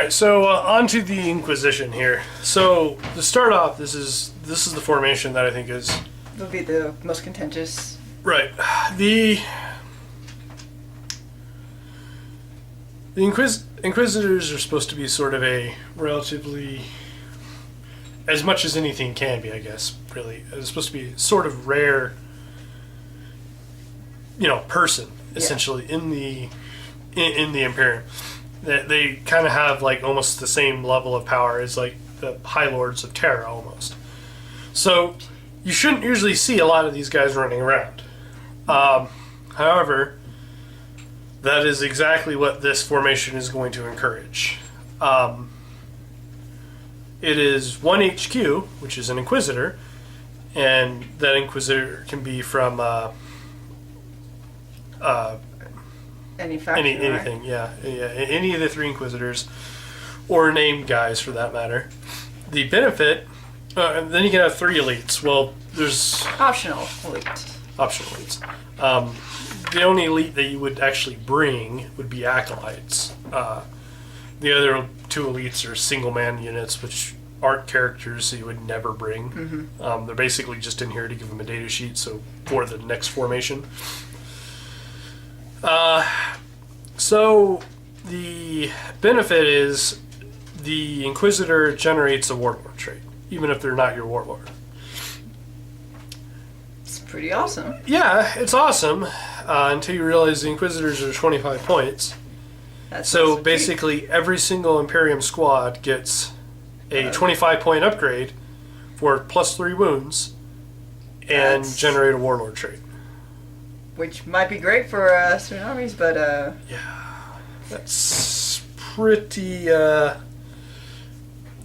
right, so on to the Inquisition here. So to start off, this is the formation that I think is would be the most contentious. right. The Inquisitors are supposed to be sort of a relatively, as much as anything can be, I guess. Really, it's supposed to be sort of rare, person essentially in the Imperium. They kind of have like almost the same level of power as like the High Lords of Terra almost. So you shouldn't usually see a lot of these guys running around. However, that is exactly what this formation is going to encourage. It is 1 HQ, which is an Inquisitor, and that Inquisitor can be from Any faction, anything, right? yeah, any of the 3 Inquisitors, or named guys for that matter. The benefit, and then you can have 3 elites. Well, there's Optional elite. optional elites. The only elite that you would actually bring would be acolytes. The other 2 elites are single man units, which aren't characters, so you would never bring. Mm-hmm. They're basically just in here to give them a data sheet, so for the next formation. So the benefit is the Inquisitor generates a warlord trait, even if they're not your warlord. It's pretty awesome. Yeah, it's awesome until you realize the Inquisitors are 25 points. That's So also basically, every single Imperium squad gets a 25-point upgrade for +3 wounds and That's- generate a warlord trait. which might be great for certain armies, but That's pretty.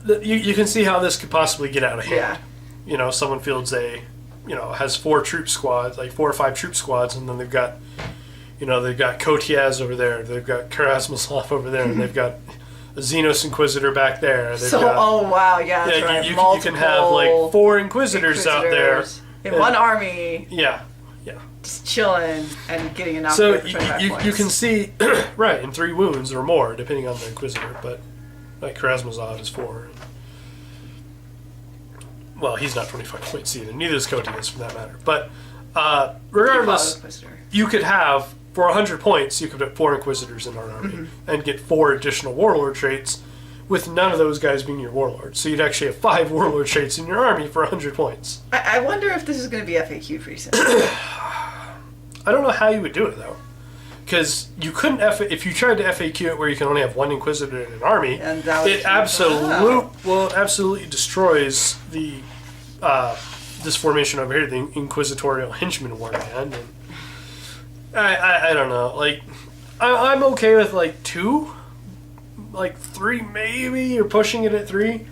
You can see how this could possibly get out of hand. yeah. Someone fields has 4 troop squads, like 4 or 5 troop squads, and then they've got Kotiaz over there, they've got Karasmasov over there, and they've got a Xenos Inquisitor back there. They've got, oh wow, yeah, that's right. you can have like 4 Inquisitors out there in one army, Yeah. just chilling and getting an So upgrade for 25 points. you can see, right, in 3 wounds or more, depending on the Inquisitor, but like Karasmasov is 4. Well, he's not 25 points either. Neither is Kotias, for that matter. But regardless, you could have, for 100 points, you could have 4 Inquisitors in our army and get 4 additional Warlord traits, with none of those guys being your Warlord. So you'd actually have 5 Warlord traits in your army for 100 points. I wonder if this is going to be FAQ pretty soon. I don't know how you would do it, though. Because you couldn't if you tried to FAQ it where you can only have 1 Inquisitor in an army, And that would it absolutely destroys the this formation over here, the Inquisitorial Henchman Warman. And I don't know. Like, I'm okay with like 2, like 3 maybe. You're pushing it at 3,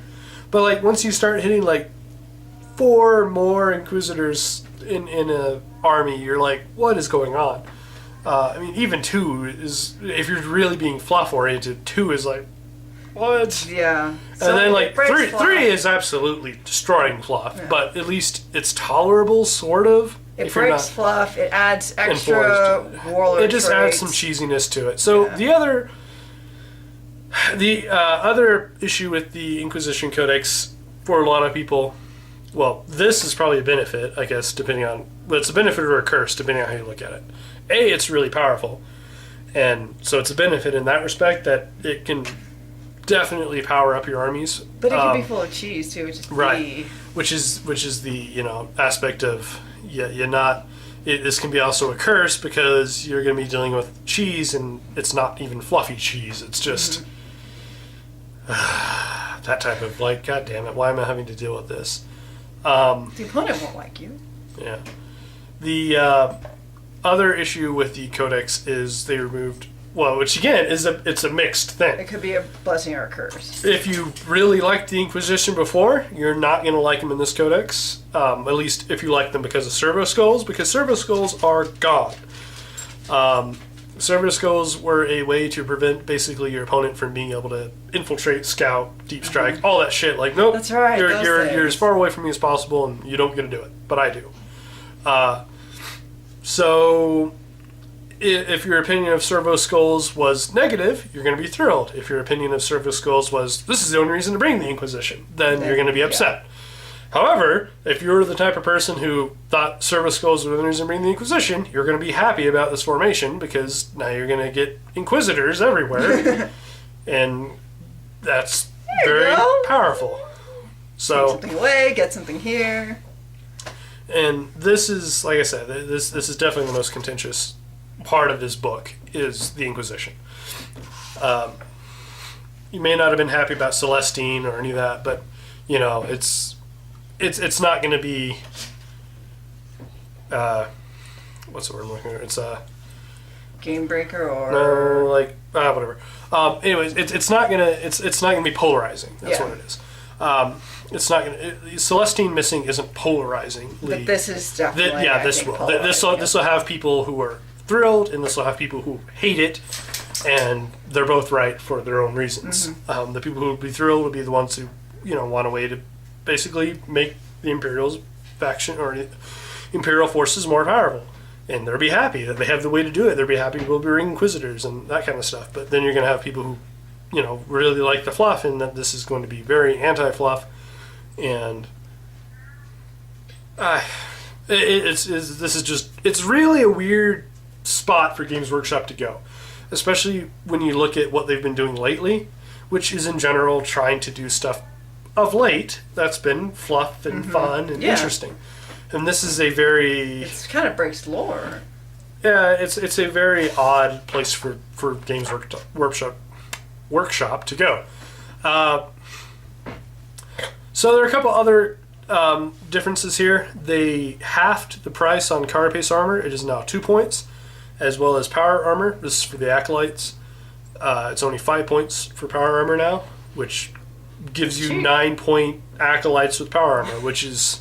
but like once you start hitting like 4 more Inquisitors in a army, you're like, what is going on? I mean, even 2 is, if you're really being fluff oriented, 2 is like, what? Yeah. And then like 3 is absolutely destroying fluff, Yeah. but at least it's tolerable, sort of. It if you're breaks not fluff. It adds extra enforced. warlord It just adds traits. some cheesiness to it. So Yeah. the other issue with the Inquisition Codex for a lot of people, well, this is probably a benefit, I guess, depending on, but it's a benefit or a curse, depending on how you look at it. A, it's really powerful, and so it's a benefit in that respect that it can definitely power up your armies. But it can be full of cheese too, which is Right. Which is the aspect of you're not. This can be also a curse because you're going to be dealing with cheese, and it's not even fluffy cheese. It's just that type of like, God damn it, why am I having to deal with this? The opponent won't like you. Yeah. The other issue with the Codex is they removed, well, which again it's a mixed thing. It could be a blessing or a curse. If you really liked the Inquisition before, you're not going to like them in this Codex. At least if you like them because of Servo Skulls, because Servo Skulls are gone. Servo Skulls were a way to prevent basically your opponent from being able to infiltrate, scout, deep strike, all that shit. Like, nope, That's right, those you're as things. far away from me as possible, and you don't get to do it. But I do. So if your opinion of Servo Skulls was negative, you're going to be thrilled. If your opinion of Servo Skulls was, this is the only reason to bring the Inquisition, then you're going to be upset. However, if you're the type of person who thought Servo Skulls were the only reason to bring the Inquisition, you're going to be happy about this formation because now you're going to get Inquisitors everywhere. And that's very powerful. So take something away, get something here. And this is, like I said, this is definitely the most contentious part of this book is the Inquisition. You may not have been happy about Celestine or any of that, but you know it's not going to be what's the word I'm looking for? It's a game breaker or no, like whatever. Anyways, it's not gonna be polarizing. That's what it is. It's not gonna. Celestine missing isn't polarizing. But this is definitely. This will have people who are thrilled, and this will have people who hate it, and they're both right for their own reasons. Mm-hmm. The people who would be thrilled would be the ones who want a way to basically make the Imperial's faction or Imperial forces more powerful. And they'll be happy that they have the way to do it. They'll be happy we'll be bringing Inquisitors and that kind of stuff. But then you're going to have people who, really like the fluff, and that this is going to be very anti-fluff. And it's really a weird spot for Games Workshop to go, especially when you look at what they've been doing lately, which is in general trying to do stuff of late that's been fluff and fun and interesting. And this is a very... It kind of breaks lore. Yeah, it's a very odd place for Games Workshop to go. So there are a couple other differences here. They halved the price on Carapace armor. It is now 2 points, as well as power armor. This is for the Acolytes. It's only 5 points for power armor now, which gives you 9-point Acolytes with power armor, which is...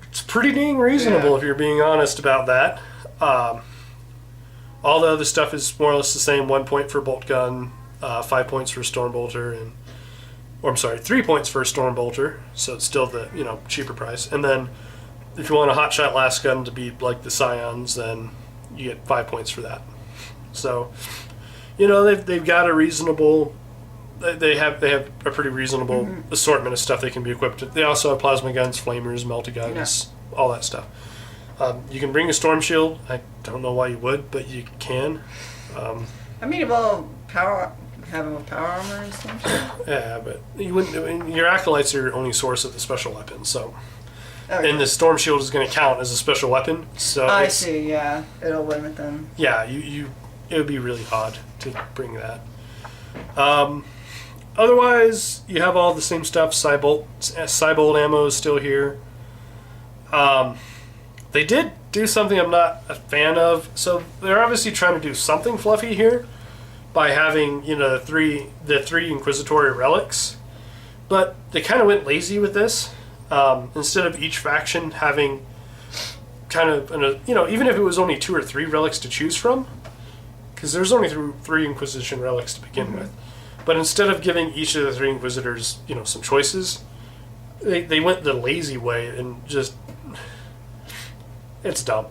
It's pretty dang reasonable if you're being honest about that. All the other stuff is more or less the same. 1 point for bolt gun, 5 points for Stormbolter, 3 points for a Stormbolter. So it's still the cheaper price. And then if you want a hotshot last gun to be like the Scions, then you get 5 points for that. So they've got a reasonable. They have a pretty reasonable assortment of stuff they can be equipped with. They also have plasma guns, flamers, melta-guns, all that stuff. You can bring a storm shield. I don't know why you would, but you can. Well, having with power armor and stuff. Yeah, but you wouldn't. I mean, your Acolytes are your only source of the special weapon, so. Okay. And the storm shield is going to count as a special weapon. So I see. Yeah, it'll limit them. Yeah, it would be really odd to bring that. Otherwise, you have all the same stuff. Cybolt ammo is still here. They did do something I'm not a fan of. So they're obviously trying to do something fluffy here by having the three Inquisitorial relics, but they kind of went lazy with this. Instead of each faction having kind of even if it was only 2 or 3 relics to choose from, because there's only 3 Inquisition relics to begin with. But instead of giving each of the 3 Inquisitors, some choices, they went the lazy way and just... It's dumb.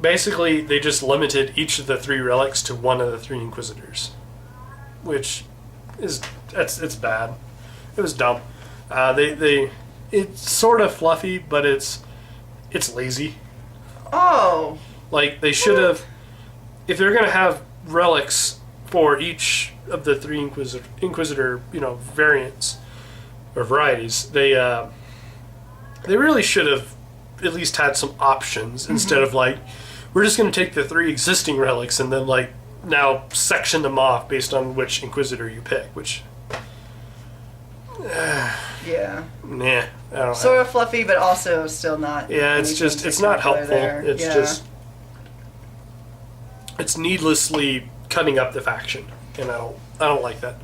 Basically, they just limited each of the 3 relics to one of the 3 Inquisitors. Which is... It's bad. It was dumb. It's sort of fluffy, but it's lazy. Oh! Like, they should have... If they're going to have relics for each of the 3 Inquisitor, variants or varieties, they really should have at least had some options instead of we're just going to take the 3 existing relics and then now section them off based on which Inquisitor you pick, which yeah, nah, I don't sort of fluffy, but also still not. Yeah, it's not helpful. There. It's just it's needlessly cutting up the faction, and I don't like that.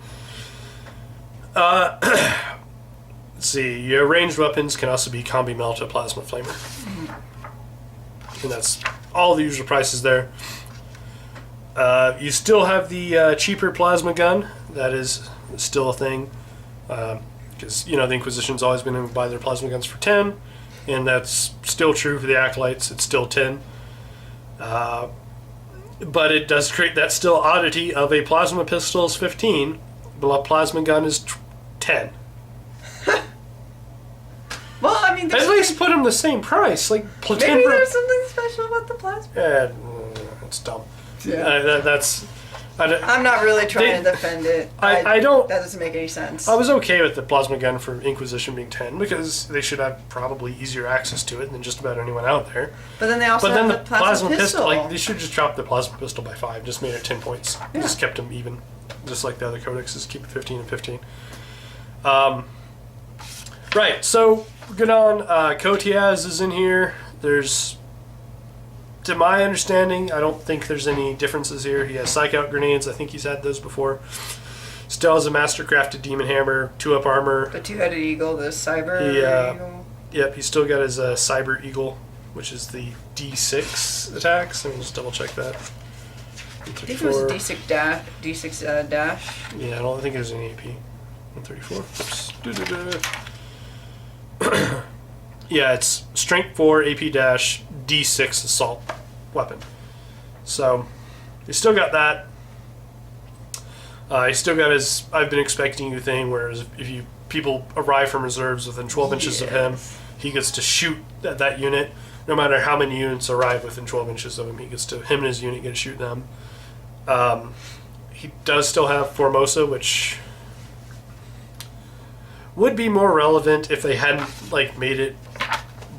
Let's see. Your ranged weapons can also be Combi Melta, Plasma Flamer, and that's all the usual prices there. You still have the cheaper plasma gun. That is still a thing, because the Inquisition's always been able to buy their plasma guns for 10, and that's still true for the Acolytes. It's still 10. But it does create that still oddity of a plasma pistol is 15, but a plasma gun is 10. Well, I mean, At least put them the same price. Like maybe there's something special about the plasma. It's dumb. Yeah. I'm not really trying to defend it. I don't. That doesn't make any sense. I was okay with the plasma gun for Inquisition being 10 because they should have probably easier access to it than just about anyone out there. But then they also have the plasma pistol. Like, they should just drop the plasma pistol by 5. Just made it 10 points. Yeah. Just kept them even, just like the other codexes. Keep it 15 and 15. Right. So good on. Kotiaz is in here. There's. To my understanding, I don't think there's any differences here. He has psych out grenades. I think he's had those before. Still has a master-crafted demon hammer, 2-up armor. The two-headed eagle, the cyber eagle. Yep, he's still got his cyber eagle, which is the D6 attacks. Let me just double check that. I think it was a D6 dash. Yeah, I don't think there's any AP. 134. Oops. Yeah, it's strength 4, AP dash, D6 assault weapon. So, he's still got that. He's still got his I've been expecting you thing, whereas if people arrive from reserves within 12 inches of him, he gets to shoot at that unit. No matter how many units arrive within 12 inches of him, him and his unit get to shoot them. He does still have Formosa, which would be more relevant if they hadn't made it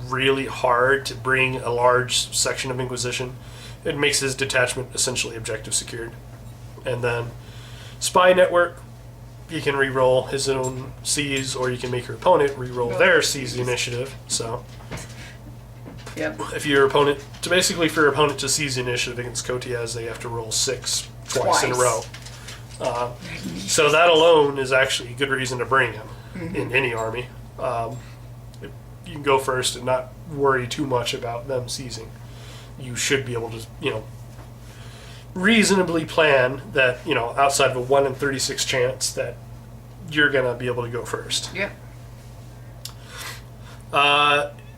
really hard to bring a large section of Inquisition. It makes his detachment essentially objective secured. And then Spy Network, you can re-roll his own C's, or you can make your opponent re-roll their C's initiative. So yep. if your opponent for your opponent to seize the initiative against Kotiaz, they have to roll 6 twice in a row. So that alone is actually a good reason to bring him in any army. You can go first and not worry too much about them seizing. You should be able to, reasonably plan that, outside of a 1 in 36 chance that you're going to be able to go first. Yeah.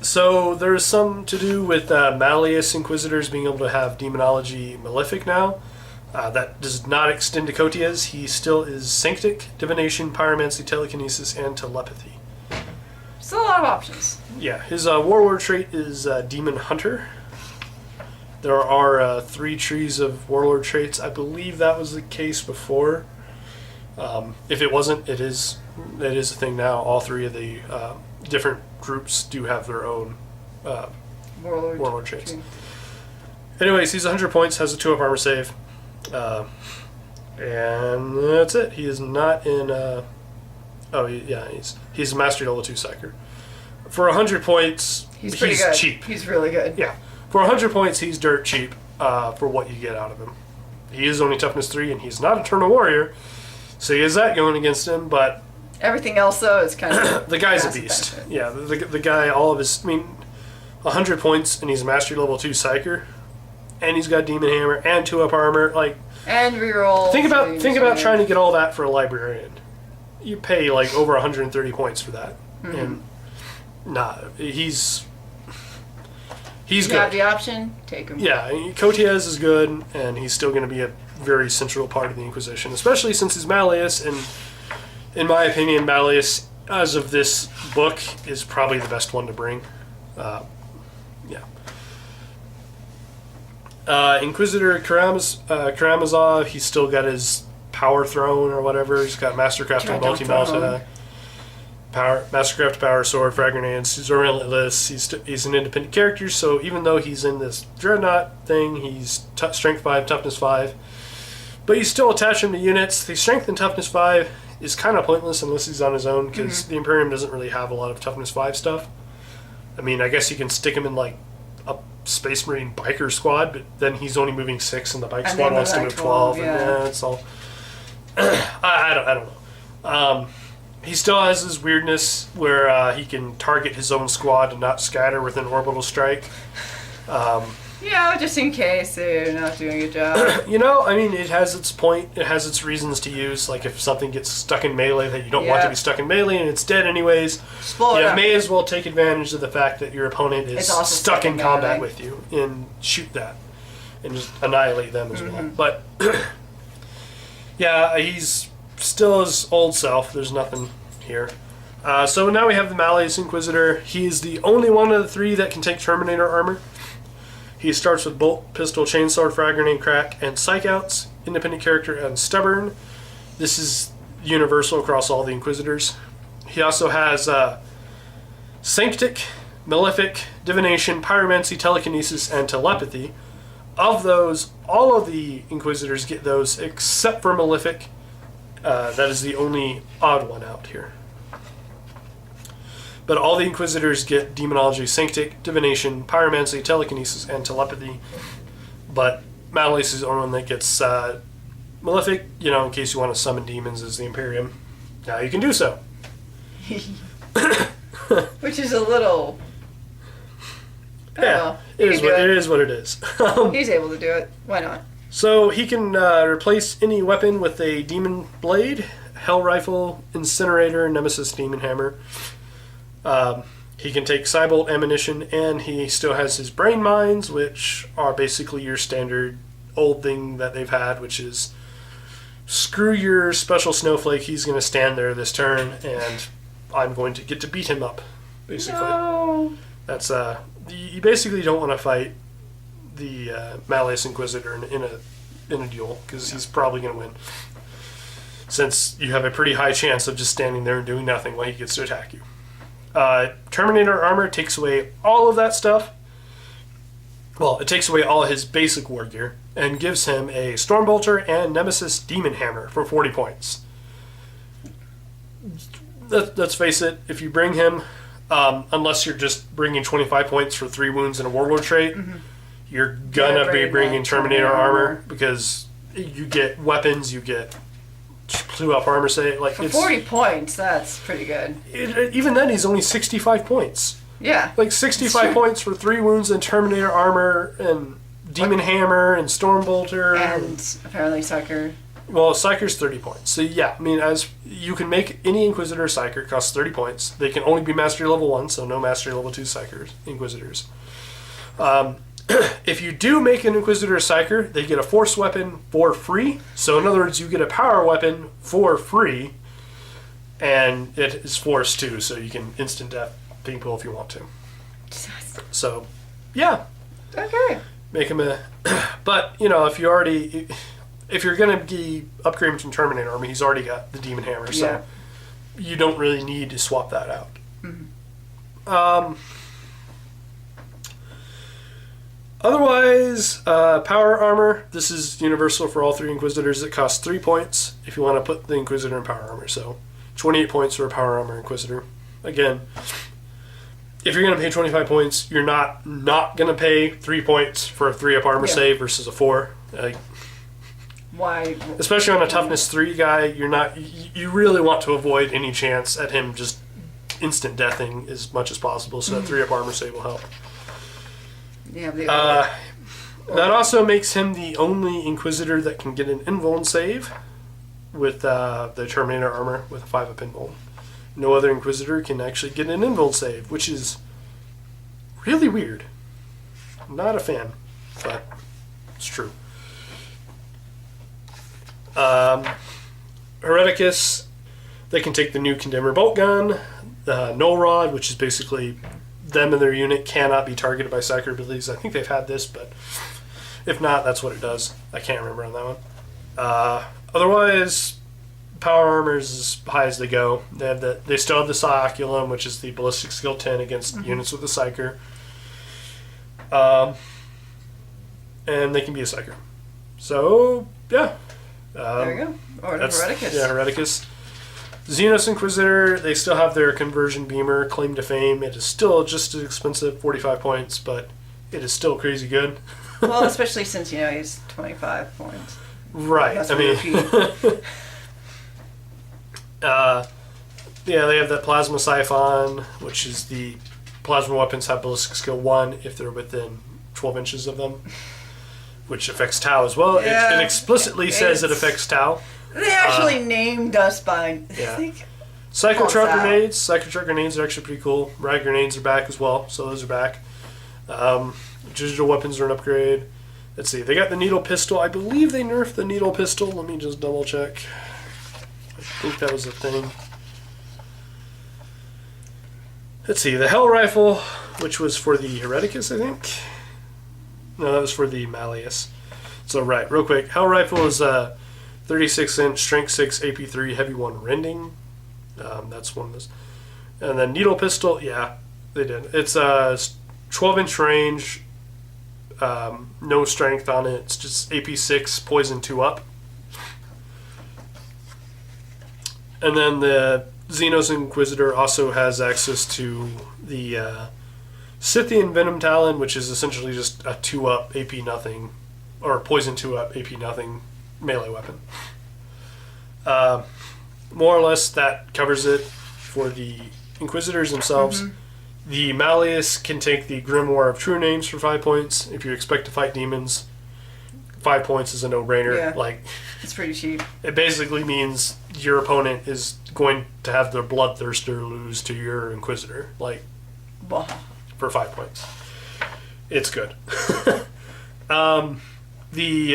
So there's some to do with Malleus Inquisitors being able to have Demonology Malefic now. That does not extend to Kotiaz. He still is Sanctic, Divination, Pyromancy, Telekinesis, and Telepathy. Still a lot of options. Yeah, his Warlord trait is Demon Hunter. There are 3 trees of Warlord traits. I believe that was the case before. If it wasn't, it is a thing now. All 3 of the different groups do have their own Warlord traits. Anyways, he's 100 points, has a 2-up armor save. And that's it. He is not in... he's a Mastery Level 2 Psyker. For 100 points, he's pretty good. Cheap. He's really good. Yeah. For 100 points, he's dirt cheap for what you get out of him. He is only toughness 3, and he's not Eternal Warrior, so he has that going against him, but... Everything else, though, is kind of... the guy's a beast. Benefit. Yeah, the guy, all of his... 100 points, and he's a Mastery Level 2 Psyker, and he's got Demon Hammer, and 2-up armor, And reroll. Think about trying to get all that for a Librarian. You pay, over 130 points for that. Mm-hmm. And... he's good. You have the option, take him. Yeah, Kotiaz is good, and he's still going to be a very central part of the Inquisition, especially since he's Malleus, and in my opinion, Malleus, as of this book, is probably the best one to bring. Inquisitor Karamazov, he's still got his Power Throne or whatever. He's got Mastercraft and Multi-Melta. Mastercraft, Power Sword, Frag Grenades. He's relentless. He's an independent character, so even though he's in this Dreadnought thing, he's Strength 5, Toughness 5. But you still attach him to units. The Strength and Toughness 5 is kind of pointless unless he's on his own, because the Imperium doesn't really have a lot of Toughness 5 stuff. I guess you can stick him in, a Space Marine biker squad, but then he's only moving 6, and the bike squad wants to move 12. And it's all... I don't know. He still has his weirdness where he can target his own squad and not scatter with an orbital strike. Just in case they're not doing a good job. It has its point. It has its reasons to use. If something gets stuck in melee that you don't want to be stuck in melee and it's dead anyways, you may as well take advantage of the fact that your opponent is stuck in combat with you and shoot that. and just annihilate them as well. But yeah, he's still his old self. There's nothing here. So now we have the Malleus Inquisitor. He is the only one of the three that can take Terminator armor. He starts with Bolt, Pistol, Chainsword, Frag Grenade, Crack, and Psych Outs. Independent character and Stubborn. This is universal across all the Inquisitors. He also has Sanctic, Malefic, Divination, Pyromancy, Telekinesis, and Telepathy. Of those, all of the Inquisitors get those except for Malefic. That is the only odd one out here. But all the Inquisitors get Demonology, Sanctic, Divination, Pyromancy, Telekinesis, and Telepathy. But Malleus is the only one that gets Malefic, in case you want to summon demons as the Imperium. Now you can do so. Which is a little... Yeah, it is what it is. He's able to do it. Why not? So he can replace any weapon with a Demon Blade, Hell Rifle, Incinerator, Nemesis Demon Hammer. He can take Cybolt Ammunition, and he still has his Brain Mines, which are basically your standard old thing that they've had, which is screw your special snowflake, he's going to stand there this turn, and I'm going to get to beat him up, basically. No. That's you basically don't want to fight the Malleus Inquisitor in a duel, because he's probably going to win, since you have a pretty high chance of just standing there and doing nothing while he gets to attack you. Terminator armor takes away all of that stuff. Well, it takes away all his basic war gear and gives him a Stormbolter and Nemesis Demon Hammer for 40 points. Let's face it, if you bring him, unless you're just bringing 25 points for 3 wounds and a Warlord trait, you're gonna be bringing Terminator armor, because you get weapons, you get 2 up armor save. Like, for 40 points, that's pretty good. Even then, he's only 65 points. Yeah. Like 65 points for 3 wounds and Terminator armor and Demon Hammer and Stormbolter. And apparently Psyker. Well, Psyker's 30 points. So yeah, I mean, as you can make any Inquisitor Psyker, it costs 30 points. They can only be Mastery Level 1, so no Mastery Level 2 Psykers, Inquisitors. If you do make an Inquisitor Psyker, they get a Force Weapon for free. So in other words, you get a Power Weapon for free, and it is Force too, so you can instant death people if you want to. So, yeah. Okay. Make him a... But, if you're going to be upgrading from Terminator armor, he's already got the Demon Hammer, so you don't really need to swap that out. Otherwise, power armor. This is universal for all 3 Inquisitors. It costs 3 points if you want to put the Inquisitor in power armor. So, 28 points for a power armor Inquisitor. Again, if you're going to pay 25 points, you're not going to pay 3 points for a 3-up armor save versus a 4. Why? Especially on a toughness 3 guy, you really want to avoid any chance at him just instant deathing as much as possible, so that 3-up armor save will help. Yeah, that also makes him the only Inquisitor that can get an invuln save with the Terminator armor with a 5-up invuln. No other Inquisitor can actually get an invuln save, which is really weird. I'm not a fan, but it's true. Hereticus, they can take the new Condemner Bolt Gun, the Null Rod, which is basically them and their unit cannot be targeted by Psyker abilities. I think they've had this, but if not, that's what it does. I can't remember on that one. Otherwise, power armor is as high as they go. They still have the Psioculum, which is the ballistic skill 10 against units with a Psyker. And they can be a Psyker. So, yeah. There you go. Order Hereticus. Yeah, Hereticus. Xenos Inquisitor, they still have their Conversion Beamer, Claim to Fame. It is still just as expensive, 45 points, but it is still crazy good. Well, especially since, he's 25 points. Right. That's yeah, they have that Plasma Siphon, which is the plasma weapons have ballistic skill 1 if they're within 12 inches of them, which affects Tau as well. Yeah, it explicitly says it affects Tau. They actually named us by... Yeah. Psychotruck grenades. Psychotruck grenades are actually pretty cool. Rag grenades are back as well, so those are back. Digital weapons are an upgrade. Let's see. They got the needle pistol. I believe they nerfed the needle pistol. Let me just double check. I think that was a thing. Let's see. The Hell Rifle, which was for the Hereticus, I think. No, that was for the Malleus. So, right, real quick. Hell Rifle is a 36-inch, strength 6, AP3, heavy 1 rending. That's one of those. And then Needle Pistol, yeah, they did. It's a 12-inch range, no strength on it. It's just AP6, poison 2 up. And then the Xenos Inquisitor also has access to the Scythian Venom Talon, which is essentially just a 2 up AP nothing, or poison 2 up AP nothing melee weapon. More or less that covers it for the Inquisitors themselves. The Malleus can take the Grimoire of True Names for 5 points. If you expect to fight demons, 5 points is a no-brainer. Yeah. Like, It's pretty cheap. it basically means your opponent is going to have their Bloodthirster lose to your Inquisitor, like, Bah. for 5 points. It's good. The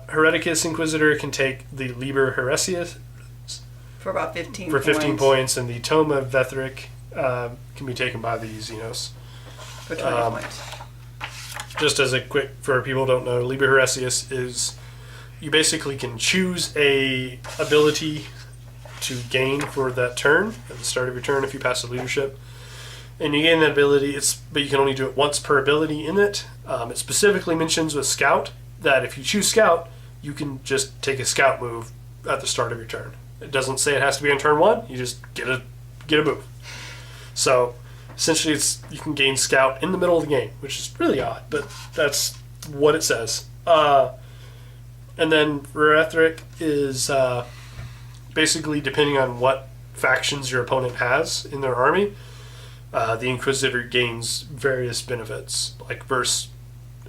Hereticus Inquisitor can take the Liber Heresius For about 15 for 15 points. points, and the Tome of Vethric can be taken by the Xenos. For 20 points. Just as a quick, for people who don't know, Liber Heresius is, you basically can choose a ability to gain for that turn, at the start of your turn if you pass a leadership. And you gain that ability, but you can only do it once per ability in it. It specifically mentions with Scout that if you choose Scout, you can just take a Scout move at the start of your turn. It doesn't say it has to be on turn 1, you just get a move. So essentially you can gain Scout in the middle of the game, which is really odd, but that's what it says. And then Vethric is basically depending on what factions your opponent has in their army. The Inquisitor gains various benefits, like versus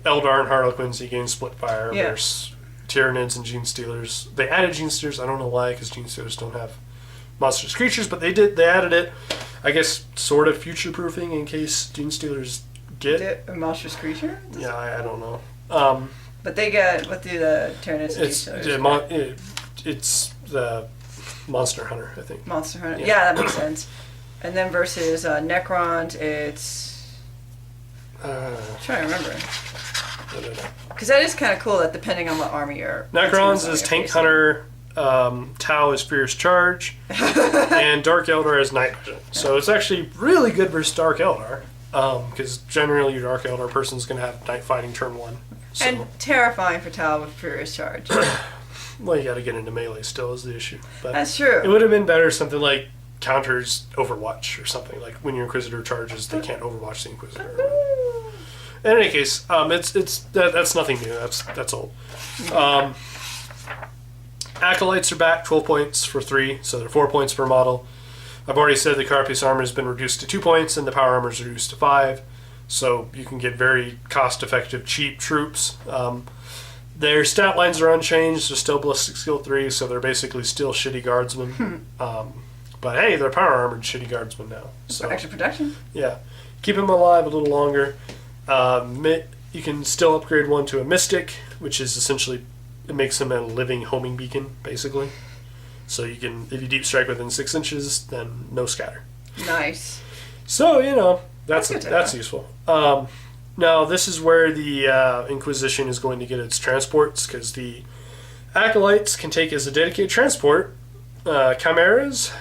Eldar and Harlequins, he gains Split Fire. Yeah. Versus Tyranids and Gene Stealers. They added Gene Stealers, I don't know why, because Gene Stealers don't have monstrous creatures, but they added it, I guess, sort of future-proofing in case Gene Stealers get... A monstrous creature? Yeah, I don't know. But they get, what do the Tyranids and it's the Monster Hunter, I think. Monster Hunter. Yeah. Yeah, that makes sense. And then versus Necrons, it's... I'm trying to remember. Because that is kind of cool that depending on what army you're... Necrons is Tank Hunter, Tau is Fierce Charge, and Dark Eldar is Night Vision. So it's actually really good versus Dark Eldar, because generally your Dark Eldar person is going to have Night Fighting turn 1. So, And terrifying for Tal with Furious Charge. well, you got to get into melee still is the issue. But That's true. it would have been better something like counters Overwatch or something. Like when your Inquisitor charges, they can't Overwatch the Inquisitor. In any case, that's nothing new. That's old. Acolytes are back, 12 points for 3, so they're 4 points per model. I've already said the Carapace armor has been reduced to 2 points, and the power armor is reduced to 5, so you can get very cost-effective, cheap troops. Their stat lines are unchanged. They're still ballistic skill 3, so they're basically still shitty guardsmen. But hey, they're power armored shitty guardsmen now. So Extra protection? yeah, keep them alive a little longer. You can still upgrade one to a Mystic, which is essentially, it makes them a living homing beacon, basically. So you can, if you deep strike within 6 inches, then no scatter. Nice. So, that's good to know. useful. Now, this is where the Inquisition is going to get its transports, because the Acolytes can take as a dedicated transport Chimeras,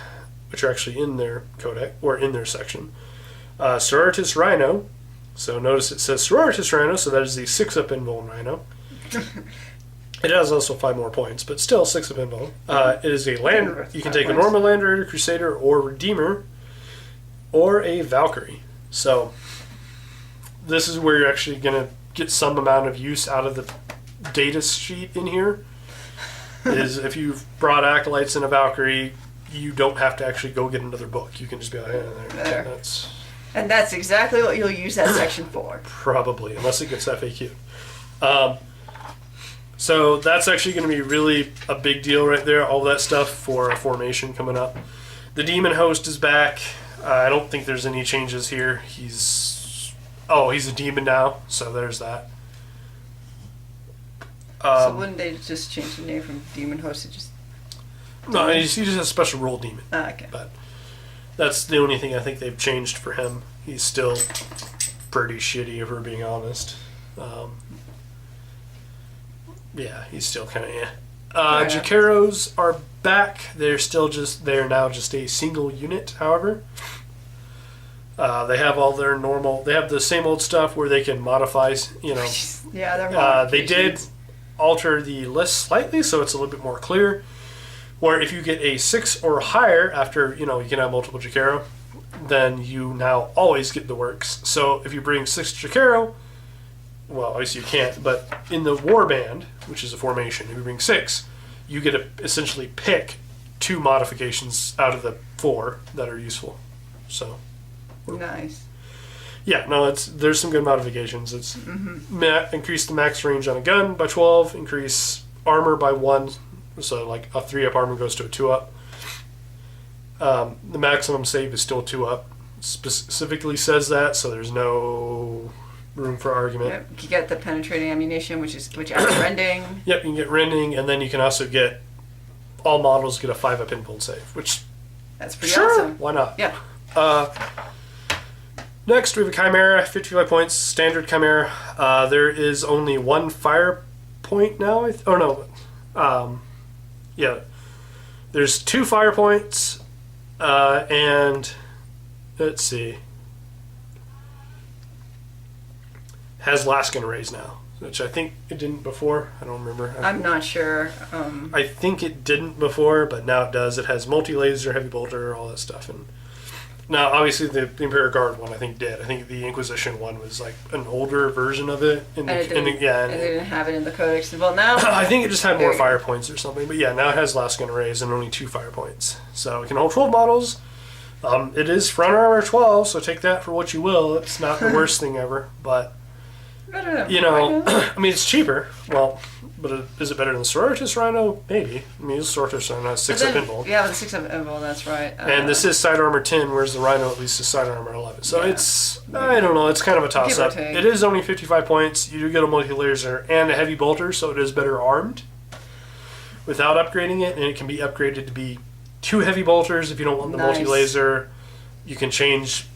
which are actually in their codex, or in their section. Sororitas Rhino. So notice it says Sororitas Rhino, so that is the 6-up Invuln Rhino. It has also 5 more points, but still 6-up Invuln. It is a land. You can take a normal Land Raider, Crusader, or Redeemer, or a Valkyrie. So this is where you're actually going to get some amount of use out of the data sheet in here. Is if you've brought Acolytes and a Valkyrie, you don't have to actually go get another book. You can just be like, There. that's And that's exactly what you'll use that section for. probably, unless it gets FAQ. So that's actually going to be really a big deal right there, all that stuff for a formation coming up. The Demon Host is back. I don't think there's any changes here. He's a demon now, so there's that. So wouldn't they just change the name from Demon Host to just... No, he just has a special role demon. Okay. But that's the only thing I think they've changed for him. He's still pretty shitty, if we're being honest. Yeah, he's still kind of Jacaros are back. They're now just a single unit, however. They have all their normal... They have the same old stuff where they can modify, Yeah, they're they did alter the list slightly, so it's a little bit more clear. Where if you get a 6 or higher after, you can have multiple Jacaro, then you now always get the works. So if you bring 6 Jacaro, well, obviously you can't, but in the warband, which is a formation, if you bring 6, you get to essentially pick 2 modifications out of the 4 that are useful. So... Nice. Yeah, no, there's some good modifications. It's increase the max range on a gun by 12, increase armor by 1, so like a 3-up armor goes to a 2-up. The maximum save is still 2-up. Specifically says that, so there's no room for argument. Yep. You get the penetrating ammunition, which adds rending. Yep, you can get rending, and then you can also get all models get a 5-up inbuild save, which that's pretty awesome. Why not? Yeah. Next, we have a Chimera, 55 points, standard Chimera. There is only 1 fire point now. Yeah. There's 2 fire points, and let's see. Has Laskin raise now, which I think it didn't before. I don't remember. I'm not sure. I think it didn't before, but now it does. It has multi-laser, heavy bolter, all that stuff, and now, obviously, the Imperial Guard one, I think, did. I think the Inquisition one was, like, an older version of it. And they didn't have it in the Codex. Well, now... I think it just had more fire points or something. But, yeah, now it has last gun arrays and only 2 fire points. So, it can hold 12 models. It is front armor 12, so take that for what you will. It's not the worst thing ever. But, I mean, it's cheaper. Well... But is it better than Sororitas Rhino? Maybe. I mean, Sororitas Rhino has 6-up inbuild. Yeah, with 6-up inbuild, that's right. And this is side armor 10, whereas the Rhino at least is side armor 11. So it's, I don't know, it's kind of a toss-up. It is only 55 points. You do get a multi-laser and a heavy bolter, so it is better armed without upgrading it. And it can be upgraded to be 2 heavy bolters if you don't want the multi-laser. You can change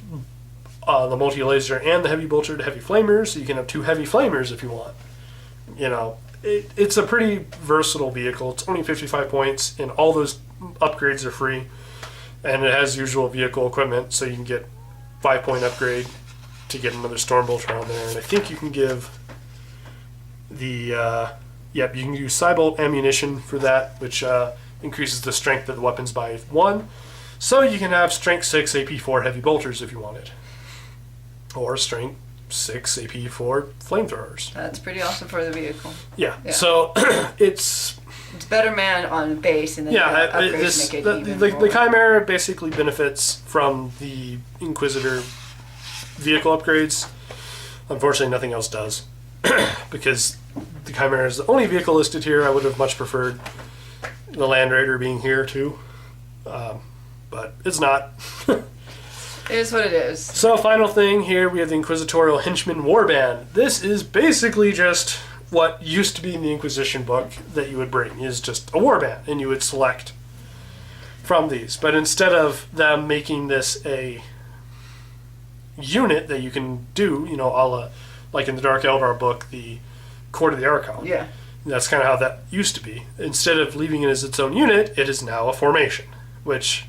the multi-laser and the heavy bolter to heavy flamers, so you can have 2 heavy flamers if you want. It's a pretty versatile vehicle. It's only 55 points, and all those upgrades are free. And it has usual vehicle equipment, so you can get 5-point upgrade to get another Stormbolter on there. And I think you can give the... you can use Cybolt ammunition for that, which increases the strength of the weapons by 1. So you can have Strength 6 AP 4 heavy bolters if you wanted. Or Strength 6 AP for flamethrowers. That's pretty awesome for the vehicle. Yeah. So it's better man on base, and then the Chimera basically benefits from the Inquisitor vehicle upgrades. Unfortunately, nothing else does because the Chimera is the only vehicle listed here. I would have much preferred the Land Raider being here too, but it's not. It is what it is. So, final thing here, we have the Inquisitorial Henchman Warband. This is basically just what used to be in the Inquisition book that you would bring, is just a warband, and you would select from these. But instead of them making this a unit that you can do, a la, like in the Dark Eldar book, the Court of the Archon. Yeah. That's kind of how that used to be. Instead of leaving it as its own unit, it is now a formation, which...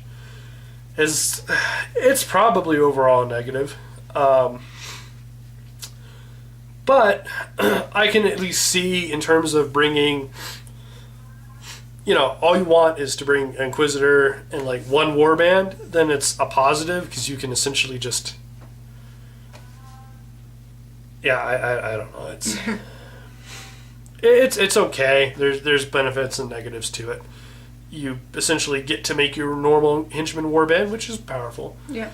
it's probably overall negative. But I can at least see in terms of bringing, all you want is to bring an Inquisitor and like 1 warband, then it's a positive because you can essentially just, I don't know. It's okay. There's benefits and negatives to it. You essentially get to make your normal henchman warband, which is powerful. Yeah.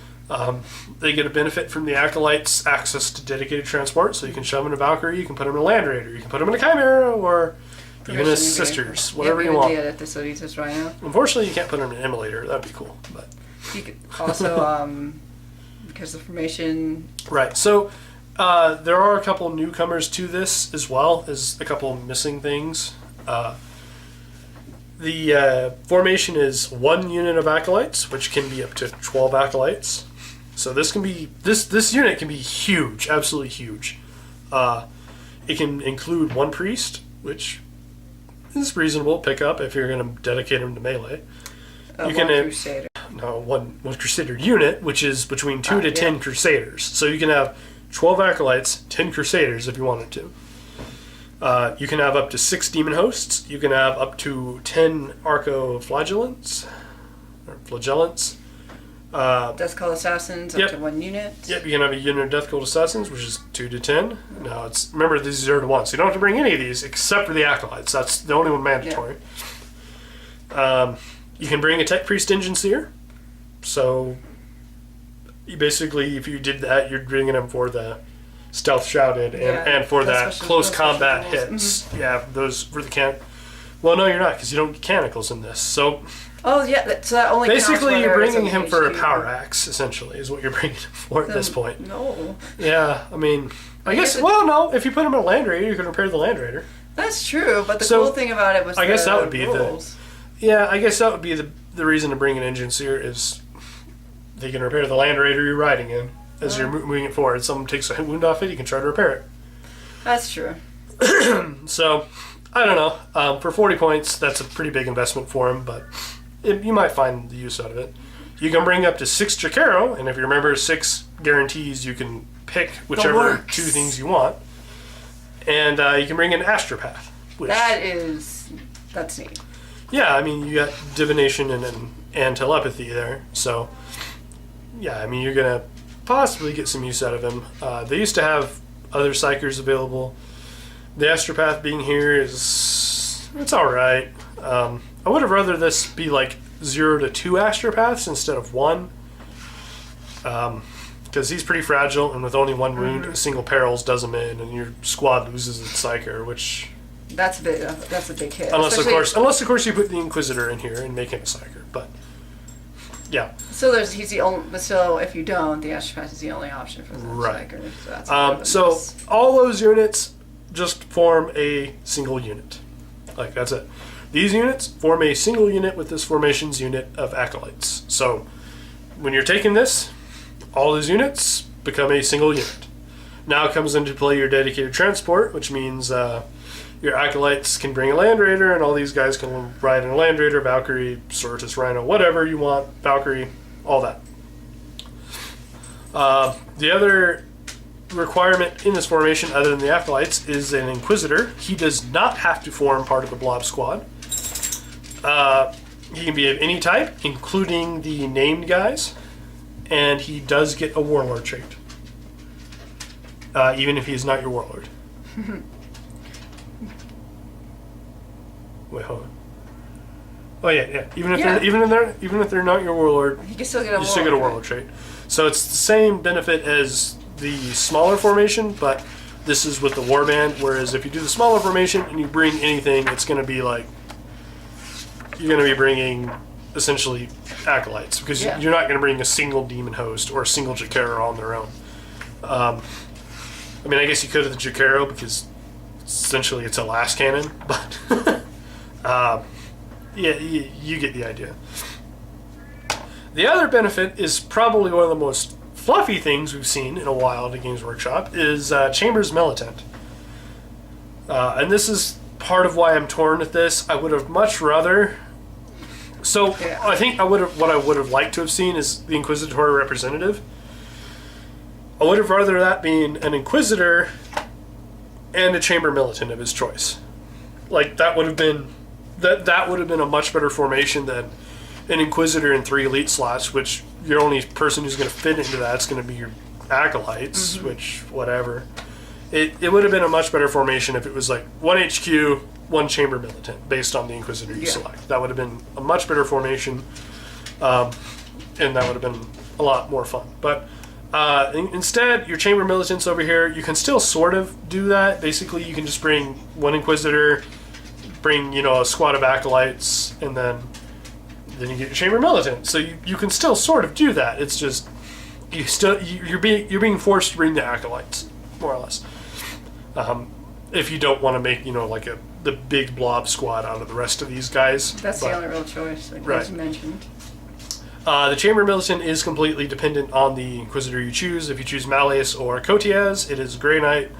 They get a benefit from the Acolytes' access to dedicated transport, so you can shove them in a Valkyrie, you can put them in a Land Raider, you can put them in a Chimera, or even a Sisters, whatever you want. Unfortunately, you can't put them in an Immolator. That'd be cool. But you could also, because the formation... Right. So, There are a couple newcomers to this, as well as a couple missing things. The formation is 1 unit of acolytes, which can be up to 12 acolytes. So this unit can be huge, absolutely huge. It can include 1 priest, which is reasonable to pick up if you're going to dedicate him to melee. You can crusader. No, one crusader unit, which is between 2 to 10 crusaders. So you can have 12 acolytes, 10 crusaders if you wanted to. You can have up to 6 demon hosts. You can have up to 10 arco-flagellants. Or flagellants. Death Cult Assassins, up to 1 unit. Yep, you can have a unit of Death Cult Assassins, which is 2 to 10. Now, remember, these are 0 to 1, so you don't have to bring any of these except for the acolytes. That's the only one mandatory. Yeah. You can bring a Tech Priest Engine Seer. So, you basically, if you did that, you're bringing them for the Stealth Shrouded and for that close combat hits. Mm-hmm. Yeah, those for the Well, no, you're not, because you don't get Canicles in this. So... Oh, yeah, so that only basically, you're bringing him for a power axe, essentially, is what you're bringing him for at this point. No. Yeah, I mean, I guess, no, if you put him in a Land Raider, you can repair the Land Raider. That's true, but the cool thing about it was I guess that would be rules. I guess that would be the reason to bring an Engine Seer is they can repair the Land Raider you're riding in as you're moving it forward. Someone takes a wound off it, you can try to repair it. That's true. So, I don't know. For 40 points, that's a pretty big investment for him, but... you might find the use out of it. You can bring up to 6 Jacaro, and if you remember 6 guarantees, you can pick whichever 2 things you want. And you can bring in Astropath. That's neat. Yeah, I mean, you got Divination and Telepathy there, so... yeah, I mean, you're going to possibly get some use out of him. They used to have other Psychers available. The Astropath being here it's alright. I would have rather this be like 0 to 2 Astropaths instead of 1. Because he's pretty fragile, and with only 1 wound, a single Perils does him in, and your squad loses its Psyker, which... That's a big hit. Unless of course you put the Inquisitor in here and make him a Psyker, but... yeah. So he's the only... So if you don't, the Astropath is the only option for the Psyker. So that's all those units just form a single unit. Like, that's it. These units form a single unit with this formation's unit of acolytes. So, when you're taking this, all those units become a single unit. Now comes into play your dedicated transport, which means your acolytes can bring a Land Raider, and all these guys can ride in a Land Raider, Valkyrie, Sortis, Rhino, whatever you want, Valkyrie, all that. The other requirement in this formation, other than the acolytes, is an Inquisitor. He does not have to form part of the Blob Squad. He can be of any type, including the named guys, and he does get a Warlord trait, even if he is not your Warlord. Wait, hold on. Oh yeah. Even if they're not your Warlord, you can still get a Warlord trait. So it's the same benefit as the smaller formation, but this is with the Warband. Whereas if you do the smaller formation and you bring anything, it's going to be like you're going to be bringing essentially acolytes, because you're not going to bring a single demon host or a single Jacaro on their own. I mean, I guess you could have the Jacaro because essentially it's a last cannon, but you get the idea. The other benefit is probably one of the most fluffy things we've seen in a while at Games Workshop is Chambers Militant. And this is part of why I'm torn with this. I would have much rather... I think what I would have liked to have seen is the Inquisitorial Representative. I would have rather that being an Inquisitor and a Chamber Militant of his choice. Like, that would have been a much better formation than an Inquisitor and 3 elite slots, which your only person who's going to fit into that's going to be your acolytes, which, whatever. It would have been a much better formation if it was like 1 HQ, 1 Chamber Militant, based on the Inquisitor you select. That would have been a much better formation, and that would have been a lot more fun. But instead, your Chamber Militants over here, you can still sort of do that. Basically, you can just bring 1 Inquisitor, bring, a squad of acolytes, and then you get your Chamber Militant. So you can still sort of do that. It's just you're being forced to bring the acolytes. more or less. If you don't want to make, like the big blob squad out of the rest of these guys. That's the only real choice, like right. you mentioned. The Chamber Militant is completely dependent on the Inquisitor you choose. If you choose Malleus or Kotiaz, it is Grey Knight.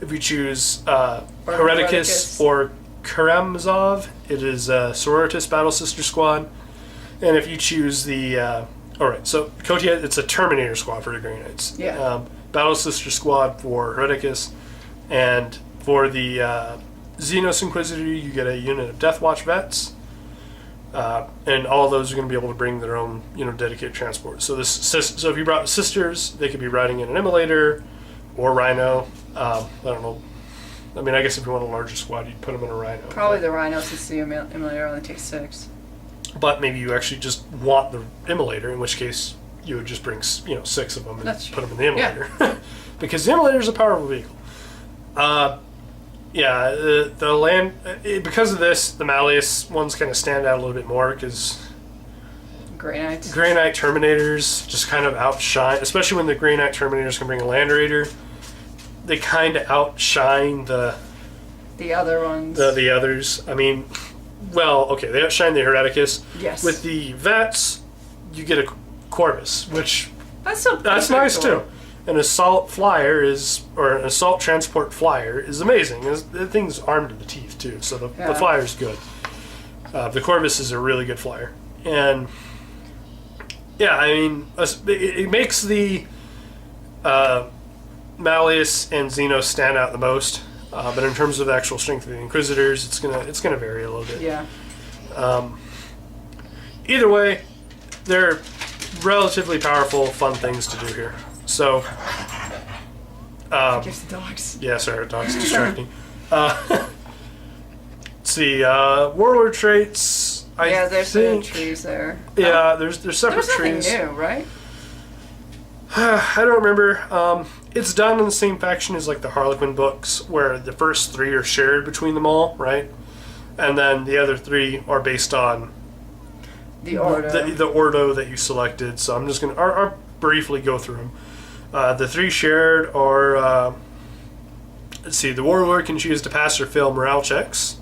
If you choose Hereticus or Karamazov, it is Sororitas Battle Sister Squad. And if you choose the... Alright, so Kotiaz, it's a Terminator Squad for the Grey Knights. Yeah. Battle Sister Squad for Hereticus. And for the Xenos Inquisitor, you get a unit of Deathwatch Vets. And all of those are going to be able to bring their own, dedicated transport. So so if you brought the Sisters, they could be riding in an Immolator or Rhino. I don't know. I mean, I guess if you want a larger squad, you'd put them in a Rhino. Probably the Rhino, since the Immolator only takes 6. But maybe you actually just want the Immolator, in which case you would just bring 6 of them and put them in the Immolator. Yeah. Because the Immolator is a powerful vehicle. The land... because of this, the Malleus ones kind of stand out a little bit more, because... Grey Knights. Grey Knight Terminators just kind of outshine... Especially when the Grey Knight Terminators can bring a Land Raider. They kind of outshine the other ones. The others. I mean... Well, okay, they outshine the Hereticus. Yes. With the Vets, you get a Corvus, which... That's nice, too. An assault flyer or an assault transport flyer is amazing. The thing's armed to the teeth too, so the flyer's good. The Corvus is a really good flyer, and I mean, it makes the Malleus and Xenos stand out the most. But in terms of the actual strength of the Inquisitors, it's gonna vary a little bit. Yeah. Either way, they're relatively powerful, fun things to do here. So, Gives the dogs. Yeah, sorry, dogs distracting. Let's see, warlord traits. There's the trees there. Yeah, there's separate trees. There's nothing new, right? I don't remember. It's done in the same faction as like the Harlequin books, where the first 3 are shared between them all, right? And then the other 3 are based on the ordo. The ordo that you selected. So I'm just gonna I'll briefly go through them. The 3 shared are, let's see, the Warlord can choose to pass or fail morale checks.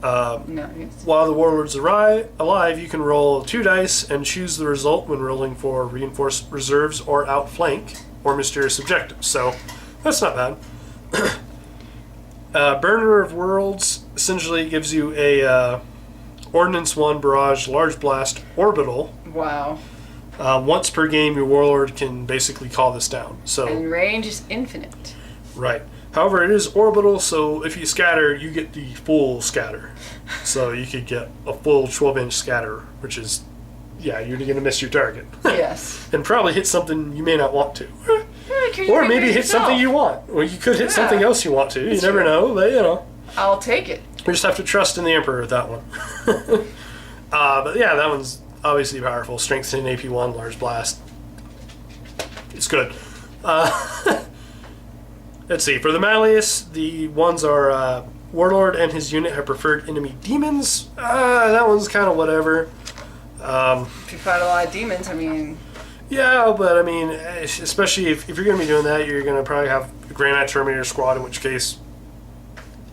Nice. While the Warlord's alive, you can roll 2 dice and choose the result when rolling for reinforced reserves or outflank or mysterious objectives. So that's not bad. Burner of Worlds essentially gives you a Ordnance 1 Barrage Large Blast Orbital. Wow. Once per game, your Warlord can basically call this down. And range is infinite. Right. However, it is orbital, so if you scatter, you get the full scatter. So you could get a full 12-inch scatter, which is, you're going to miss your target. Yes. And probably hit something you may not want to. Or maybe hit something you want. Or you could hit something else you want to. You never know, but I'll take it. We just have to trust in the Emperor with that one. But that one's obviously powerful. Strength 10, AP 1, Large Blast. It's good. Let's see. For the Malleus, the ones are Warlord and his unit have preferred enemy demons. That one's kind of whatever. If you fight a lot of demons, I mean... Yeah, but I mean, especially if you're going to be doing that, you're going to probably have a Grand Knight Terminator squad, in which case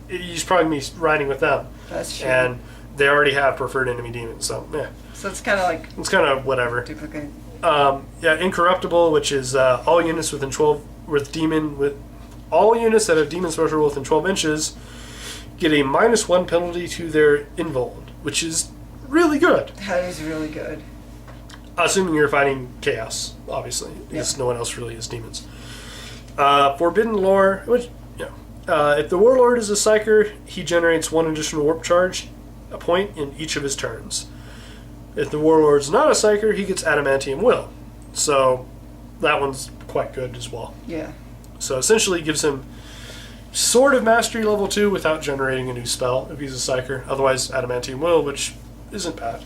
you're probably be riding with them. That's true. And they already have preferred enemy demons, so yeah. So it's kind of like... It's kind of whatever. Duplicate. Incorruptible, which is all units within 12... All units that have demon special within 12 inches get a -1 penalty to their invuln, which is really good. That is really good. Assuming you're fighting chaos, obviously, because no one else really is demons. Forbidden Lore, which, if the Warlord is a Psyker, he generates 1 additional warp charge, a point in each of his turns. If the Warlord's not a Psyker, he gets Adamantium Will. So that one's quite good as well. Yeah. So essentially gives him sort of Mastery level 2 without generating a new spell if he's a Psyker. Otherwise, Adamantium Will, which isn't bad.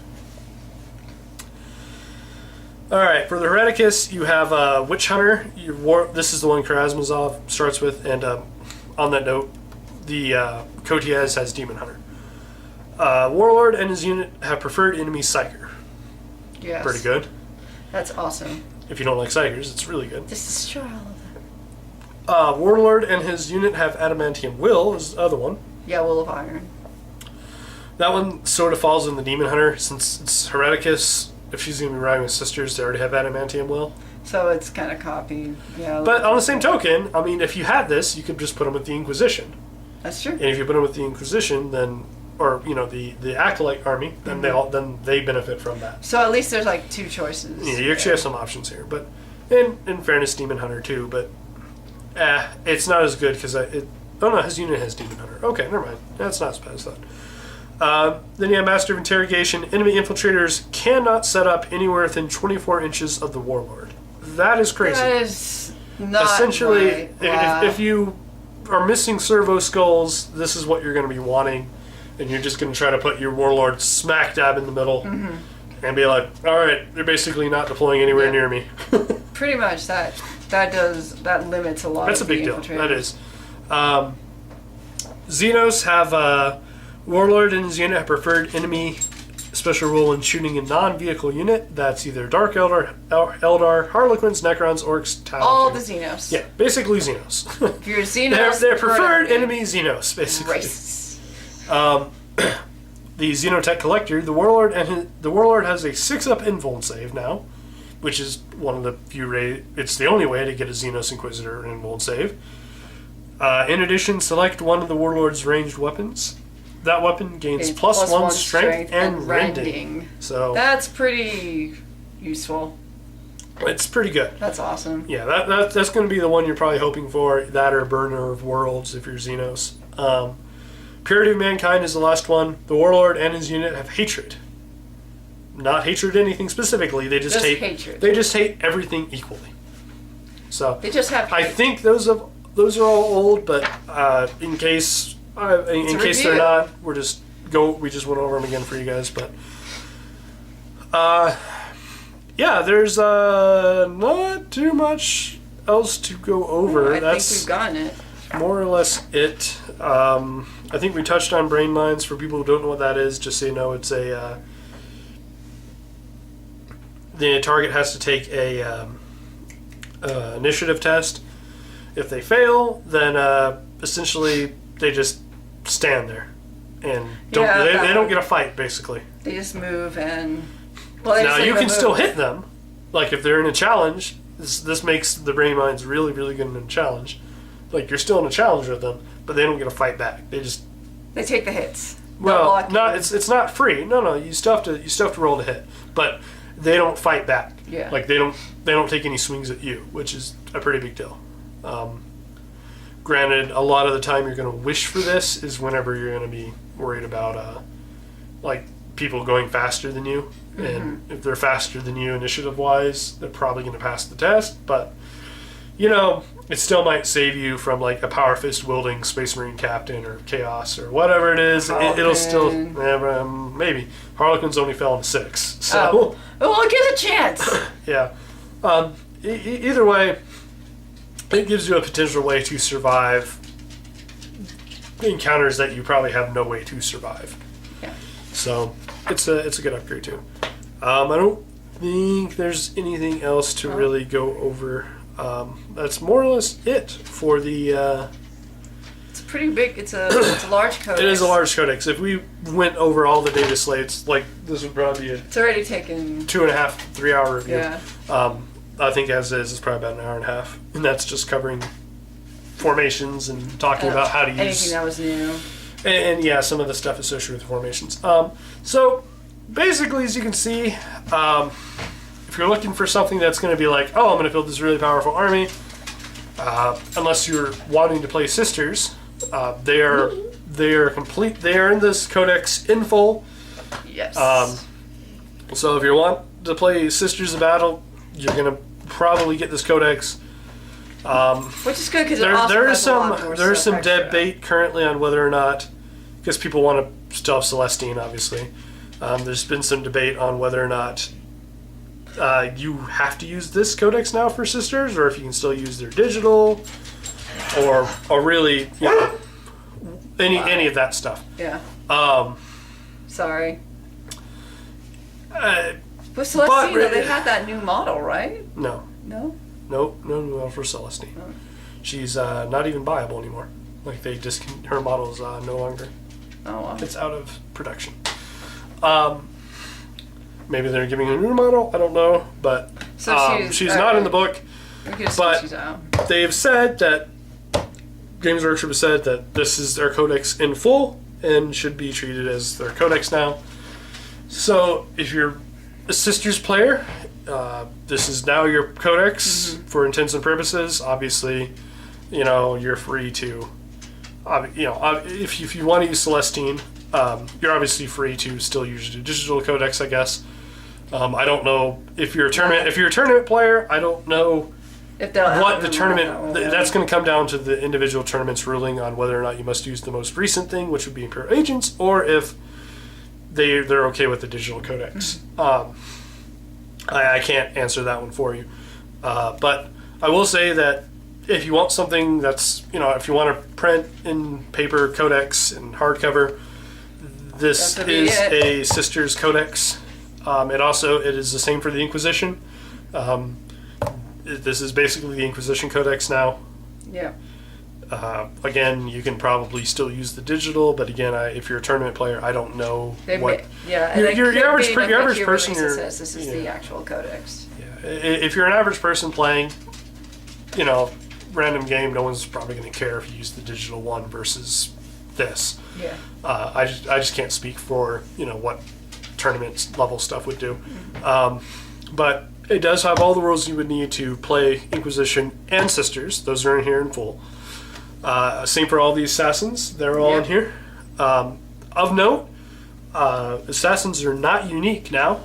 Alright, for the Hereticus, you have Witch Hunter. This is the one Karamazov starts with, and on that note, the Kotiaz has Demon Hunter. Warlord and his unit have preferred enemy Psyker. Yes. Pretty good. That's awesome. If you don't like Psykers, it's really good. Just destroy all of them. Warlord and his unit have Adamantium Will is the other one. Yeah, Will of Iron. That one sort of falls in the Demon Hunter, since it's Hereticus. If she's going to be riding with sisters, they already have Adamantium Will. So it's kind of copied. Yeah. But on the same token, I mean, if you had this, you could just put them with the Inquisition. That's true. And if you put them with the Inquisition, then, or the Acolyte army, then they benefit from that. So at least there's like two choices. Yeah, you actually have some options here, but in fairness, Demon Hunter too. But it's not as good because his unit has Demon Hunter. Okay, never mind. That's not as bad as that. Then you have Master of Interrogation. Enemy infiltrators cannot set up anywhere within 24 inches of the Warlord. That is crazy. That is not essentially, right. Wow. if you are missing servo skulls, this is what you're going to be wanting, and you're just going to try to put your Warlord smack dab in the middle and be like, all right, they're basically not deploying anywhere near me. Pretty much that limits a lot. That's a big deal. That is. Xenos have Warlord and his unit have preferred enemy special rule when shooting a non-vehicle unit. That's either Dark Eldar, Harlequins, Necrons, Orcs, Talons. All the Xenos. Yeah, basically Xenos. If you're a Xenos, they're preferred enemy Xenos, basically. Race. The Xenotech Collector, the Warlord has a 6-up invuln save now, which is one of the few it's the only way to get a Xenos Inquisitor invuln save. In addition, select one of the Warlord's ranged weapons. That weapon gains plus one strength and rending. So that's pretty useful. It's pretty good. That's awesome. Yeah, that's going to be the one you're probably hoping for. That or Burner of Worlds if you're Xenos. Purity of Mankind is the last one. The Warlord and his unit have hatred. Not hatred anything specifically. They just hate hatred. They just hate everything equally. So they just have. I think those are all old, but in case they're not, we just went over them again for you guys. But yeah, there's not too much else to go over. I think we've gotten it. More or less it. I think we touched on brain mines. For people who don't know what that is, just so you know, it's the target has to take a initiative test. If they fail, then essentially they just stand there and they don't get a fight. Basically, they just move and. Now you can still hit them, like if they're in a challenge. This makes the brain mines really, really good in a challenge. Like you're still in a challenge with them, but they don't get a fight back. They take the hits. Well, it's not free. No, you still have to roll to hit, but they don't fight back. Yeah. Like they don't take any swings at you, which is a pretty big deal. Granted, a lot of the time you're going to wish for this is whenever you're going to be worried about like people going faster than you, and if they're faster than you initiative wise, they're probably going to pass the test. But it still might save you from like a power fist wielding Space Marine captain or chaos or whatever it is. It'll still maybe Harlequins only fell in 6, so well, it gives a chance. Yeah. Either way, it gives you a potential way to survive encounters that you probably have no way to survive. Yeah. So it's a good upgrade too. I don't think there's anything else to really go over. That's more or less it for the. It's pretty big. It's a large codex. It is a large codex. If we went over all the data slates, like this would probably be it's already taken 2.5, 3 hour review. Yeah. I think as is, it's probably about an hour and a half, and that's just covering formations and talking about how to use anything that was new. And yeah, some of the stuff associated with formations. So basically, as you can see, if you're looking for something that's going to be like, oh, I'm going to build this really powerful army, unless you're wanting to play Sisters, they are complete. They are in this Codex in full. Yes. So if you want to play Sisters of Battle, you're going to probably get this Codex. Which is good because there is some debate currently on whether or not, because people want to still have Celestine, obviously. There's been some debate on whether or not you have to use this Codex now for Sisters, or if you can still use their digital, or really, any of that stuff. Yeah. Sorry. But With Celestina, they had that new model, right? No. No? No new model for Celestine. She's not even buyable anymore. Like they just her model is no longer. Oh wow. It's out of production. Maybe they're giving her a new model. I don't know, but So she's not in the book. But she's out. they've said that Games Workshop has said that this is their codex in full and should be treated as their codex now. So if you're a Sisters player, this is now your codex for intents and purposes. Obviously, you're free to, if you want to use Celestine, you're obviously free to still use the digital codex, I guess. I don't know if you're a tournament player. I don't know what the tournament. That's going to come down to the individual tournament's ruling on whether or not you must use the most recent thing, which would be Imperial Agents, or if they're okay with the digital codex. I can't answer that one for you, but I will say that if you want something that's if you want to print in paper codex and hardcover, this is a Sisters Codex. It is the same for the Inquisition. This is basically the Inquisition Codex now. Yeah. Again, you can probably still use the digital, but again, if you're a tournament player, I don't know what. Your average person. Says this is the actual codex. Yeah. If you're an average person playing, random game, no one's probably going to care if you use the digital one versus this. Yeah. I just can't speak for what tournament level stuff would do, but it does have all the rules you would need to play Inquisition and Sisters. Those are in here in full. Same for all the assassins; they're all in here. Of note, assassins are not unique now.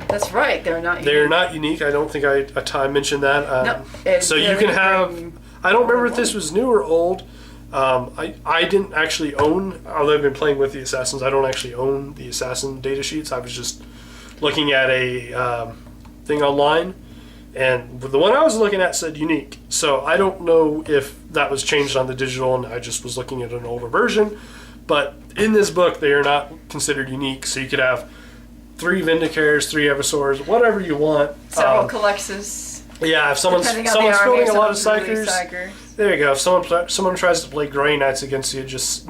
That's right; they're not. They're not unique. I don't think I mentioned that. No. So you can have. I don't remember if this was new or old. I didn't actually own, although I've been playing with the Assassins, I don't actually own the Assassin data sheets. I was just looking at a thing online, and the one I was looking at said unique. So I don't know if that was changed on the digital and I just was looking at an older version. But in this book, they are not considered unique. So you could have 3 Vindicators, 3 Eversors, whatever you want. Several Collexes. Yeah, if someone's building a lot of Psychers. There you go. If someone tries to play Grey Knights against you, just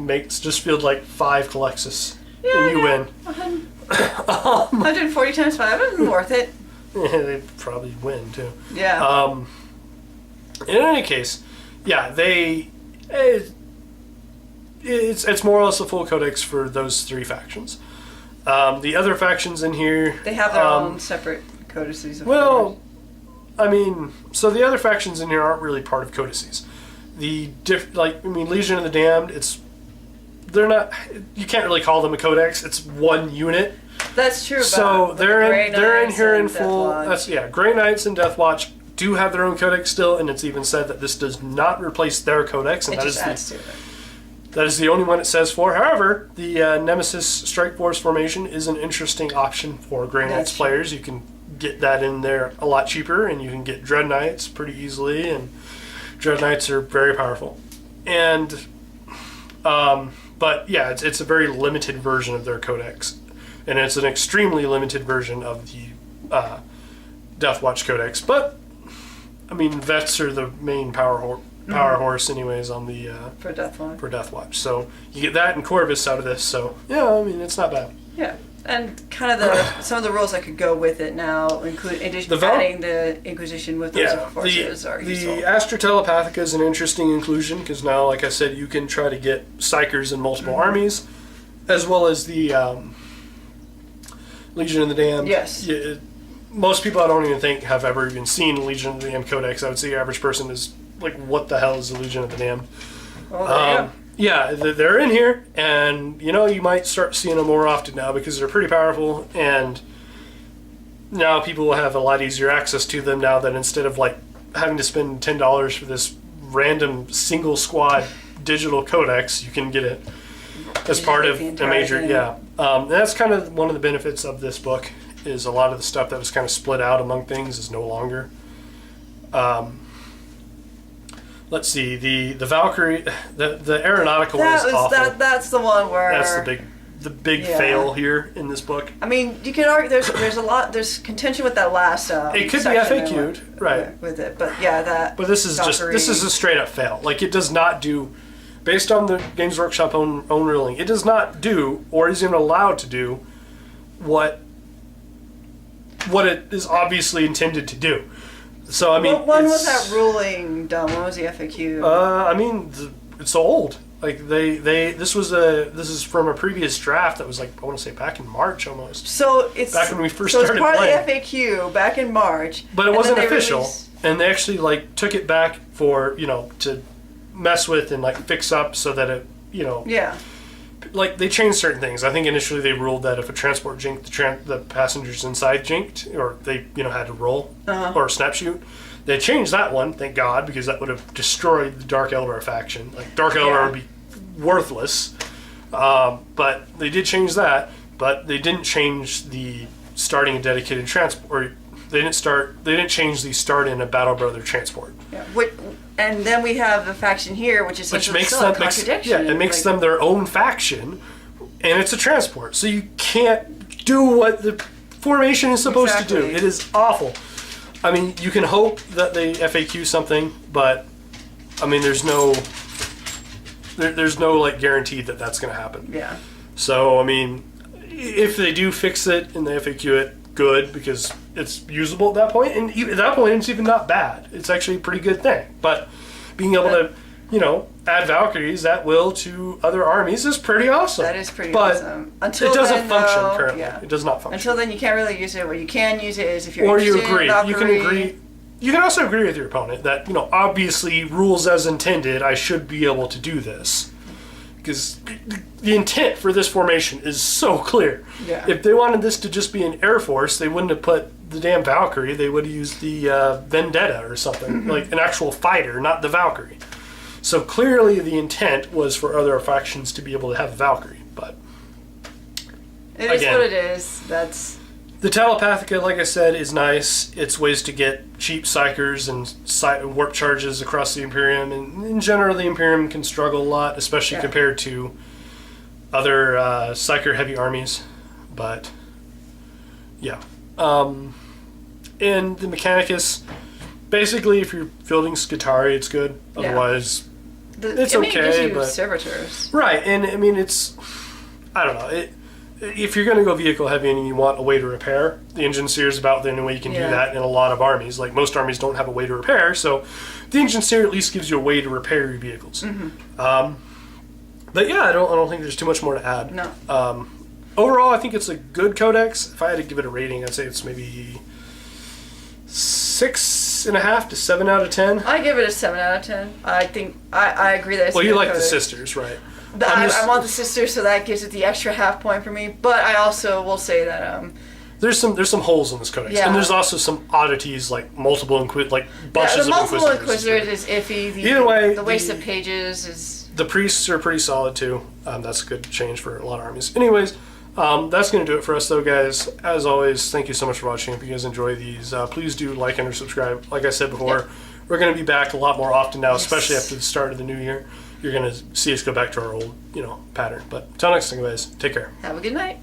field like 5 Collexes, and you win. 140 times 5 isn't worth it. Yeah, they probably win too. Yeah. In any case, yeah, it's more or less a full codex for those 3 factions. The other factions in here, they have their own separate codices. So the other factions in here aren't really part of codices. Legion of the Damned, they're not. You can't really call them a codex. It's one unit. That's true. So they're in here in full. Grey Knights and Deathwatch do have their own codex still, and it's even said that this does not replace their codex, and that is the only one it says for. However, the Nemesis Strike Force formation is an interesting option for Grey Knights players. You can get that in there a lot cheaper, and you can get Dread Knights pretty easily, and Dread Knights are very powerful. And but yeah, it's a very limited version of their codex, and it's an extremely limited version of the Deathwatch codex. But I mean, Vets are the main power horse anyways on the for Deathwatch. So you get that and Corvus out of this. So yeah, I mean, it's not bad. Yeah. And kind of some of the rules that could go with it now include adding the Inquisition with those forces are useful. The Astra Telepathica is an interesting inclusion because now, like I said, you can try to get Psychers in multiple armies, as well as the Legion of the Damned. Yes. Most people I don't even think have ever even seen Legion of the Damned Codex. I would say the average person is like, what the hell is the Legion of the Damned? Well, yeah, they're in here, and you might start seeing them more often now because they're pretty powerful, and now people will have a lot easier access to them now that instead of like having to spend $10 for this random single squad digital codex, you can get it as part of a major. Yeah, and that's kind of one of the benefits of this book is a lot of the stuff that was kind of split out among things is no longer. Let's see, the Valkyrie, the aeronautical is awful. That's the one where that's the big the big fail here in this book. I mean, you can argue there's contention with that last. It could be FAQ'd, right? With it, but that. But this is a straight up fail. Like, it does not do, based on the Games Workshop own ruling, it does not do, or isn't allowed to do, what it is obviously intended to do. So I mean, when was that ruling done? When was the FAQ? I mean, it's old. Like this is from a previous draft that was like, I want to say back in March almost. So it's back when we first started playing. So it's part of the FAQ back in March. But it wasn't official, and they actually like took it back for to mess with and like fix up so that it yeah. Like, they changed certain things. I think initially they ruled that if a transport jinked, the passengers inside jinked, or they, had to roll, or snap shoot. They changed that one, thank God, because that would have destroyed the Dark Eldar faction. Like, Dark Eldar would be worthless. But they did change that, but they didn't change the starting a dedicated transport, or they didn't change the start in a Battle Brother transport. Yeah. And then we have the faction here, which makes them a contradiction. It makes them their own faction, and it's a transport. So you can't do what the formation is supposed to do. It is awful. I mean, you can hope that they FAQ something, but I mean, there's no like guarantee that that's going to happen. Yeah. So I mean, if they do fix it and they FAQ it, good, because it's usable at that point, and at that point it's even not bad. It's actually a pretty good thing. But being able to, add Valkyries at will to other armies is pretty awesome. That is pretty awesome. Until it doesn't function currently. Yeah. It does not function. Until then, you can't really use it. What you can use it is if you're interested in Valkyrie. You can agree. You can also agree with your opponent that obviously rules as intended. I should be able to do this. Because the intent for this formation is so clear. Yeah. If they wanted this to just be an Air Force, they wouldn't have put the damn Valkyrie. They would have used the Vendetta or something, like an actual fighter, not the Valkyrie. So clearly the intent was for other factions to be able to have the Valkyrie. But it is what it is. That's... The Telepathica, like I said, is nice. It's ways to get cheap psychers and warp charges across the Imperium. And in general, the Imperium can struggle a lot, especially compared to other psycher-heavy armies. But, yeah. And the Mechanicus, basically, if you're fielding Skitarii, it's good. Otherwise, it's okay. It gives you servitors. Right, and I mean, I don't know. If you're going to go vehicle heavy and you want a way to repair, the Engine Seer is about the only way you can do that in a lot of armies. Like, most armies don't have a way to repair, so the Engine Seer at least gives you a way to repair your vehicles. Mm-hmm. But yeah, I don't think there's too much more to add. No. Overall, I think it's a good codex. If I had to give it a rating, I'd say it's maybe 6.5 to 7 out of 10. I give it a 7 out of 10. I think I agree that it's you like codex. the sisters, right? I want the sisters, so that gives it the extra half point for me. But I also will say that there's some holes in this codex, and there's also some oddities like multiple bunches of Inquisitors. The multiple Inquisitors is iffy. Either way, the waste of pages is. The priests are pretty solid too. That's a good change for a lot of armies. Anyways, that's going to do it for us, though, guys. As always, thank you so much for watching. If you guys enjoy these, please do like and or subscribe. Like I said before, we're going to be back a lot more often now, especially after the start of the new year. You're going to see us go back to our old, pattern. But until next time, guys, take care. Have a good night.